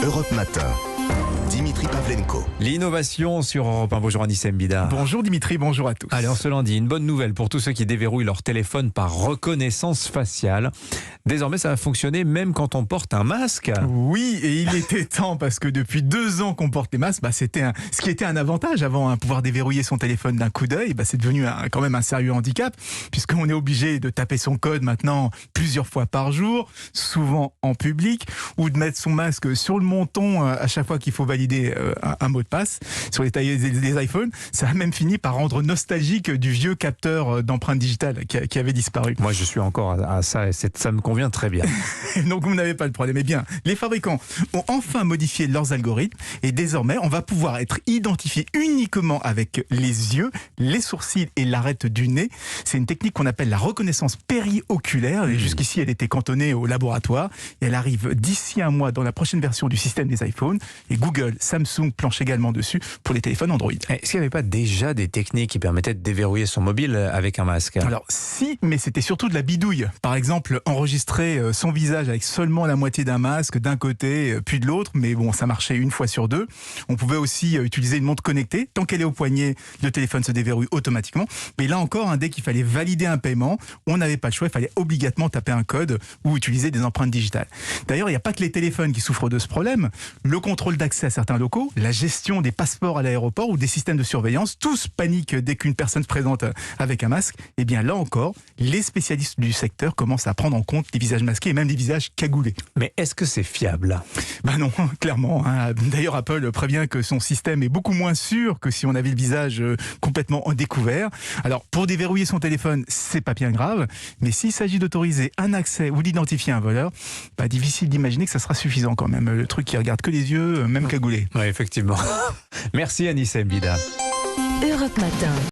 Europe Matin. Dimitri Pavlenko. L'innovation sur Europe 1. Bonjour Anissem Bida. Bonjour Dimitri, bonjour à tous. Allez, en ce lundi, une bonne nouvelle pour tous ceux qui déverrouillent leur téléphone par reconnaissance faciale. Désormais, ça va fonctionner même quand on porte un masque. Oui, et il était temps parce que depuis 2 ans qu'on porte les masques, c'était ce qui était un avantage avant, pouvoir déverrouiller son téléphone d'un coup d'œil, c'est devenu quand même un sérieux handicap puisqu'on est obligé de taper son code maintenant plusieurs fois par jour, souvent en public, ou de mettre son masque sur le menton à chaque fois qu'il faut valider un mot de passe sur les iPhones. Ça a même fini par rendre nostalgique du vieux capteur d'empreinte digitale qui avait disparu. Moi, je suis encore à ça et ça me convient très bien. Donc vous n'avez pas le problème. Eh bien, les fabricants ont enfin modifié leurs algorithmes et désormais, on va pouvoir être identifié uniquement avec les yeux, les sourcils et l'arête du nez. C'est une technique qu'on appelle la reconnaissance périoculaire. Et jusqu'ici, elle était cantonnée au laboratoire. Et elle arrive d'ici un mois dans la prochaine version du système des iPhones. Et Google, Samsung planchent également dessus pour les téléphones Android. Est-ce qu'il n'y avait pas déjà des techniques qui permettaient de déverrouiller son mobile avec un masque? Alors si, mais c'était surtout de la bidouille. Par exemple, enregistrer son visage avec seulement la moitié d'un masque d'un côté puis de l'autre, mais bon, ça marchait une fois sur deux. On pouvait aussi utiliser une montre connectée. Tant qu'elle est au poignet, le téléphone se déverrouille automatiquement. Mais là encore, dès qu'il fallait valider un paiement, on n'avait pas le choix, il fallait obligatoirement taper un code ou utiliser des empreintes digitales. D'ailleurs, il n'y a pas que les téléphones qui souffrent de ce problème. Le contrôle d'accès à certains locaux, la gestion des passeports à l'aéroport ou des systèmes de surveillance, tous paniquent dès qu'une personne se présente avec un masque. Et bien là encore, les spécialistes du secteur commencent à prendre en compte les visages masqués et même les visages cagoulés. Mais est-ce que c'est fiable? Non, clairement. D'ailleurs, Apple prévient que son système est beaucoup moins sûr que si on avait le visage complètement découvert. Alors, pour déverrouiller son téléphone, c'est pas bien grave, mais s'il s'agit d'autoriser un accès ou d'identifier un voleur, difficile d'imaginer que ça sera suffisant quand même. Le truc qui regarde que les yeux, même cagoulé. Oui, effectivement. Merci Anissem Bida. Europe Matin.